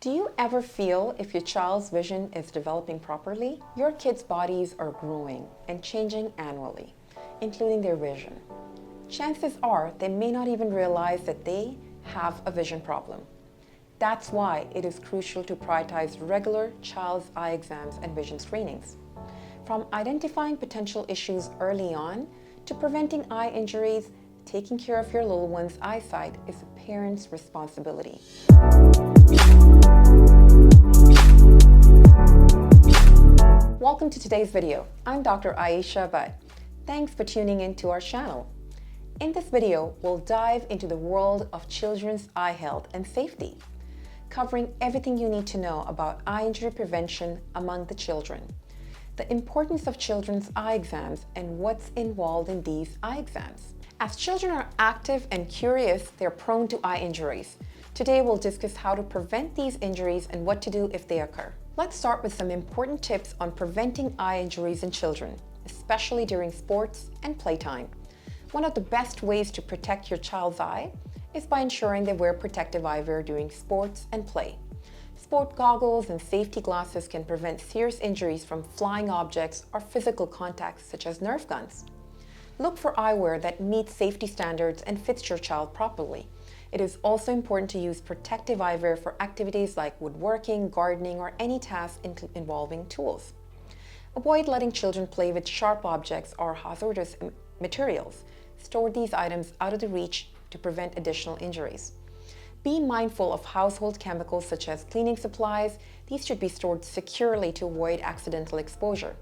Do you ever feel if your child's vision is developing properly? Your kids' bodies are growing and changing annually, including their vision. Chances are they may not even realize that they have a vision problem. That's why it is crucial to prioritize regular child's eye exams and vision screenings. From identifying potential issues early on to preventing eye injuries, taking care of your little one's eyesight is a parent's responsibility. Welcome to today's video. I'm Dr. Aisha Butt. Thanks for tuning in to our channel. In this video, we'll dive into the world of children's eye health and safety, covering everything you need to know about eye injury prevention among the children, the importance of children's eye exams, and what's involved in these eye exams. As children are active and curious, they're prone to eye injuries. Today, we'll discuss how to prevent these injuries and what to do if they occur. Let's start with some important tips on preventing eye injuries in children, especially during sports and playtime. One of the best ways to protect your child's eye is by ensuring they wear protective eyewear during sports and play. Sport goggles and safety glasses can prevent serious injuries from flying objects or physical contacts such as Nerf guns. Look for eyewear that meets safety standards and fits your child properly. It is also important to use protective eyewear for activities like woodworking, gardening, or any task involving tools. Avoid letting children play with sharp objects or hazardous materials. Store these items out of the reach to prevent additional injuries. Be mindful of household chemicals such as cleaning supplies. These should be stored securely to avoid accidental exposure.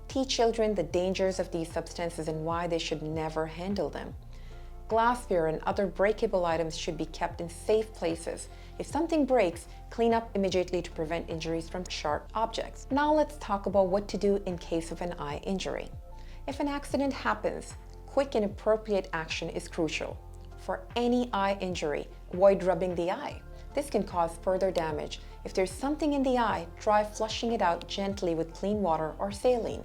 Teach children the dangers of these substances and why they should never handle them. Glassware and other breakable items should be kept in safe places. If something breaks, clean up immediately to prevent injuries from sharp objects. Now let's talk about what to do in case of an eye injury. If an accident happens, quick and appropriate action is crucial. For any eye injury, avoid rubbing the eye. This can cause further damage. If there's something in the eye, try flushing it out gently with clean water or saline.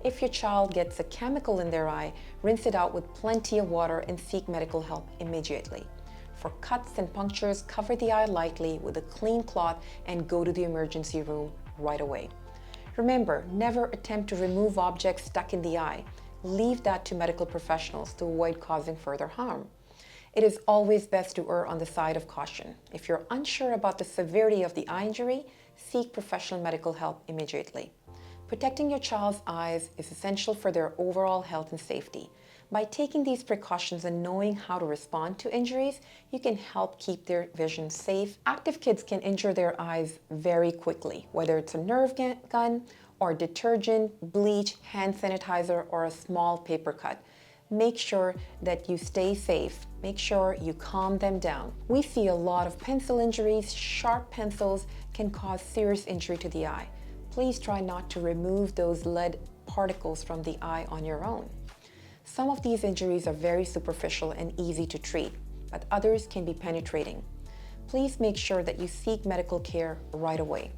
If your child gets a chemical in their eye, rinse it out with plenty of water and seek medical help immediately. For cuts and punctures, cover the eye lightly with a clean cloth and go to the emergency room right away. Remember, never attempt to remove objects stuck in the eye. Leave that to medical professionals to avoid causing further harm. It is always best to err on the side of caution. If you're unsure about the severity of the eye injury, seek professional medical help immediately. Protecting your child's eyes is essential for their overall health and safety. By taking these precautions and knowing how to respond to injuries, you can help keep their vision safe. Active kids can injure their eyes very quickly, whether it's a Nerf gun or detergent, bleach, hand sanitizer, or a small paper cut. Make sure that you stay safe. Make sure you calm them down. We see a lot of pencil injuries. Sharp pencils can cause serious injury to the eye. Please try not to remove those lead particles from the eye on your own. Some of these injuries are very superficial and easy to treat, but others can be penetrating. Please make sure that you seek medical care right away.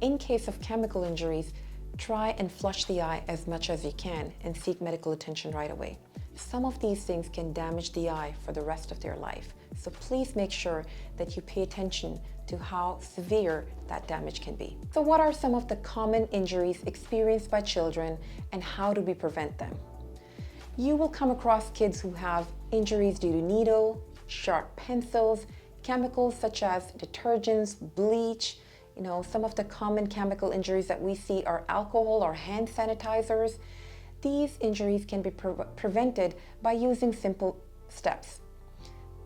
In case of chemical injuries, try and flush the eye as much as you can and seek medical attention right away. Some of these things can damage the eye for the rest of their life, so please make sure that you pay attention to how severe that damage can be. So what are some of the common injuries experienced by children and how do we prevent them? You will come across kids who have injuries due to needle, sharp pencils, chemicals such as detergents, bleach. Some of the common chemical injuries that we see are alcohol or hand sanitizers. These injuries can be prevented by using simple steps.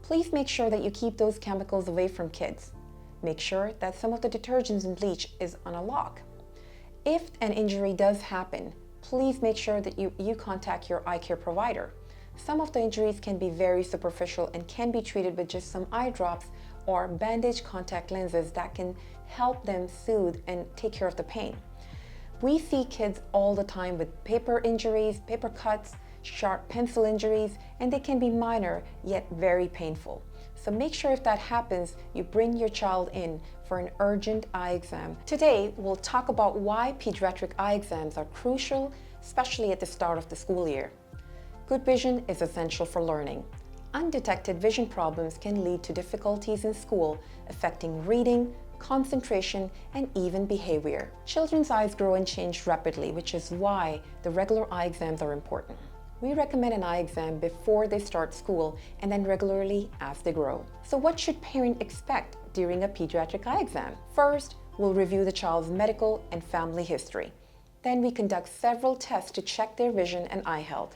Please make sure that you keep those chemicals away from kids. Make sure that some of the detergents and bleach is on a lock. If an injury does happen, please make sure that you contact your eye care provider. Some of the injuries can be very superficial and can be treated with just some eye drops or bandage contact lenses that can help them soothe and take care of the pain. We see kids all the time with paper injuries, paper cuts, sharp pencil injuries, and they can be minor yet very painful. So make sure if that happens, you bring your child in for an urgent eye exam. Today, we'll talk about why pediatric eye exams are crucial, especially at the start of the school year. Good vision is essential for learning. Undetected vision problems can lead to difficulties in school, affecting reading, concentration, and even behavior. Children's eyes grow and change rapidly, which is why the regular eye exams are important. We recommend an eye exam before they start school and then regularly as they grow. So what should parents expect during a pediatric eye exam? First, we'll review the child's medical and family history. Then we conduct several tests to check their vision and eye health.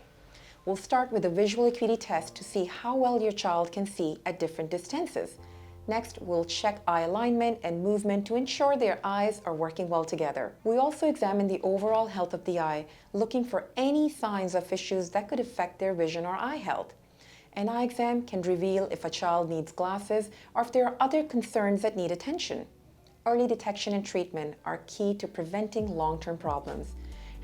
We'll start with a visual acuity test to see how well your child can see at different distances. Next, we'll check eye alignment and movement to ensure their eyes are working well together. We also examine the overall health of the eye, looking for any signs of issues that could affect their vision or eye health. An eye exam can reveal if a child needs glasses or if there are other concerns that need attention. Early detection and treatment are key to preventing long-term problems.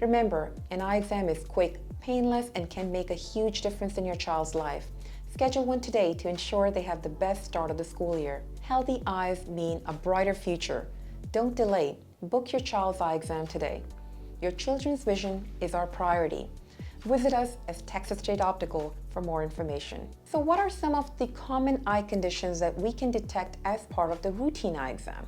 Remember, an eye exam is quick, painless, and can make a huge difference in your child's life. Schedule one today to ensure they have the best start of the school year. Healthy eyes mean a brighter future. Don't delay. Book your child's eye exam today. Your children's vision is our priority. Visit us as Texas State Optical for more information. So what are some of the common eye conditions that we can detect as part of the routine eye exam?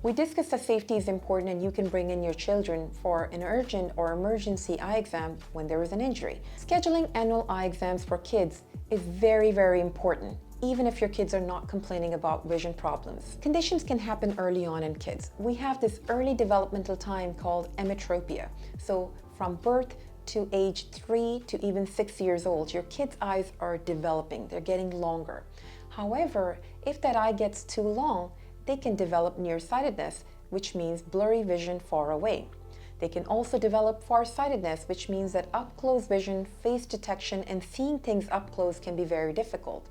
We discussed that safety is important and you can bring in your children for an urgent or emergency eye exam when there is an injury. Scheduling annual eye exams for kids is very important, even if your kids are not complaining about vision problems. Conditions can happen early on in kids. We have this early developmental time called emetropia. So from birth to age 3 to even 6 years old, your kids' eyes are developing, they're getting longer. However, if that eye gets too long, they can develop nearsightedness, which means blurry vision far away. They can also develop farsightedness, which means that up-close vision, face detection, and seeing things up close can be very difficult.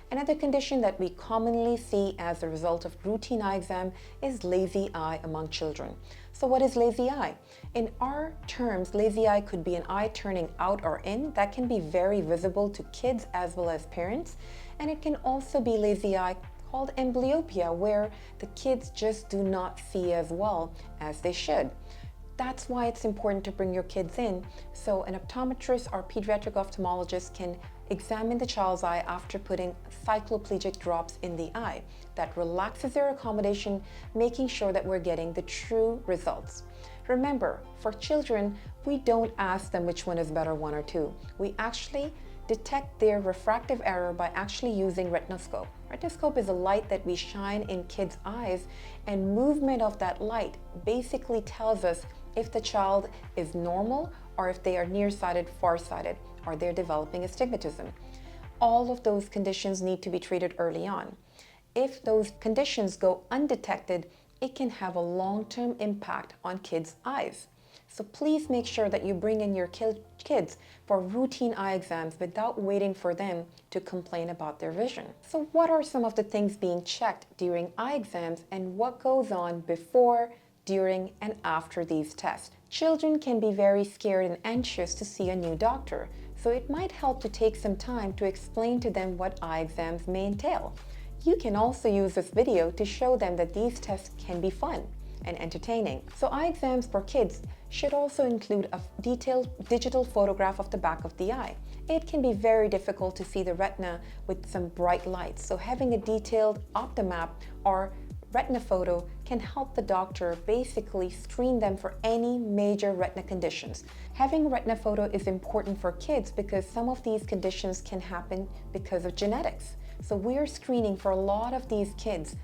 Another condition that we commonly see as a result of routine eye exam is lazy eye among children. So what is lazy eye? In our terms, lazy eye could be an eye turning out or in that can be very visible to kids as well as parents. And it can also be lazy eye called amblyopia, where the kids just do not see as well as they should. That's why it's important to bring your kids in so an optometrist or pediatric ophthalmologist can examine the child's eye after putting cycloplegic drops in the eye. That relaxes their accommodation, making sure that we're getting the true results. Remember, for children, we don't ask them which one is better, 1 or 2. We actually detect their refractive error by actually using retinoscope. Retinoscope is a light that we shine in kids' eyes, and movement of that light basically tells us if the child is normal or if they are nearsighted, farsighted, or they're developing astigmatism. All of those conditions need to be treated early on. If those conditions go undetected, it can have a long-term impact on kids' eyes. So please make sure that you bring in your kids for routine eye exams without waiting for them to complain about their vision. So what are some of the things being checked during eye exams and what goes on before, during, and after these tests? Children can be very scared and anxious to see a new doctor, so it might help to take some time to explain to them what eye exams may entail. You can also use this video to show them that these tests can be fun and entertaining. So eye exams for kids should also include a detailed digital photograph of the back of the eye. It can be very difficult to see the retina with some bright lights, so having a detailed optomap or retina photo can help the doctor basically screen them for any major retina conditions. Having a retina photo is important for kids because some of these conditions can happen because of genetics. So we're screening for a lot of these kids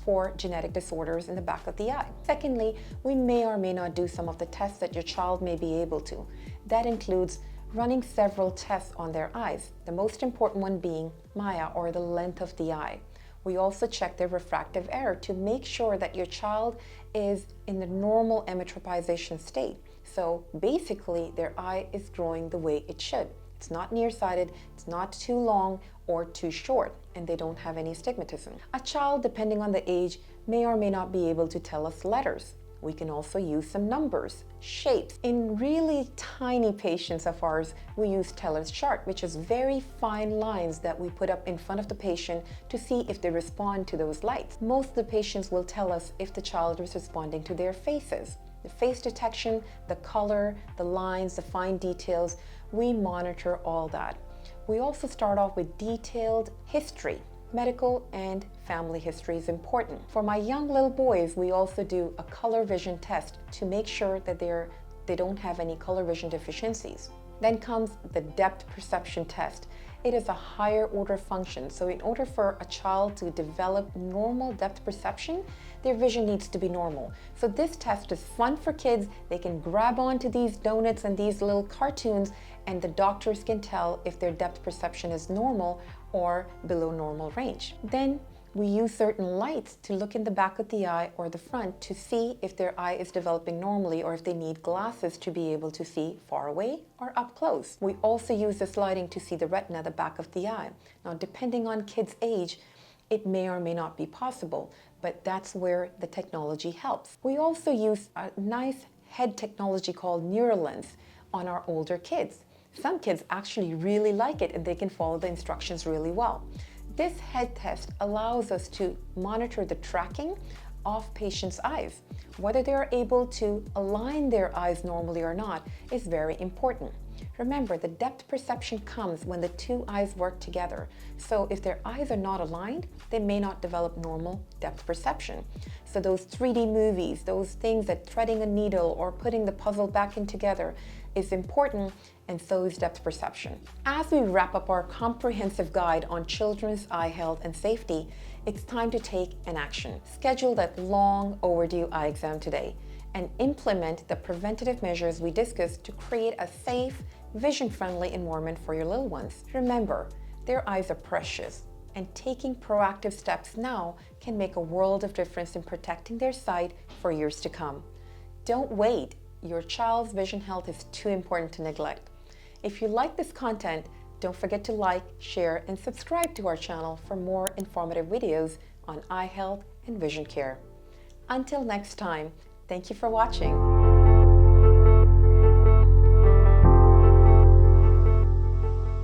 for genetic disorders in the back of the eye. Secondly, we may or may not do some of the tests that your child may be able to. That includes running several tests on their eyes, the most important one being Maya, or the length of the eye. We also check their refractive error to make sure that your child is in the normal emetropization state. So basically, their eye is growing the way it should. It's not nearsighted, it's not too long or too short, and they don't have any astigmatism. A child, depending on the age, may or may not be able to tell us letters. We can also use some numbers, shapes. In really tiny patients of ours, we use Teller's chart, which is very fine lines that we put up in front of the patient to see if they respond to those lights. Most of the patients will tell us if the child is responding to their faces. The face detection, the color, the lines, the fine details, we monitor all that. We also start off with detailed history. medical and family history is important. For my young little boys, we also do a color vision test to make sure that they don't have any color vision deficiencies. Then comes the depth perception test. It is a higher order function, so in order for a child to develop normal depth perception, their vision needs to be normal. So this test is fun for kids. They can grab onto these donuts and these little cartoons, and the doctors can tell if their depth perception is normal or below normal range. Then we use certain lights to look in the back of the eye or the front to see if their eye is developing normally or if they need glasses to be able to see far away or up close. We also use this lighting to see the retina, the back of the eye. Now, depending on kids' age, it may or may not be possible, but that's where the technology helps. We also use a nice head technology called NeuroLens on our older kids. Some kids actually really like it and they can follow the instructions really well. This head test allows us to monitor the tracking of patients' eyes. Whether they are able to align their eyes normally or not is very important. Remember, the depth perception comes when the two eyes work together. So if their eyes are not aligned, they may not develop normal depth perception. So those 3D movies, those things that threading a needle or putting the puzzle back in together is important, and so is depth perception. As we wrap up our comprehensive guide on children's eye health and safety, it's time to take an action. Schedule that long overdue eye exam today and implement the preventative measures we discussed to create a safe, vision-friendly environment for your little ones. Remember, their eyes are precious, and taking proactive steps now can make a world of difference in protecting their sight for years to come. Don't wait. Your child's vision health is too important to neglect. If you like this content, don't forget to like, share, and subscribe to our channel for more informative videos on eye health and vision care. Until next time, thank you for watching.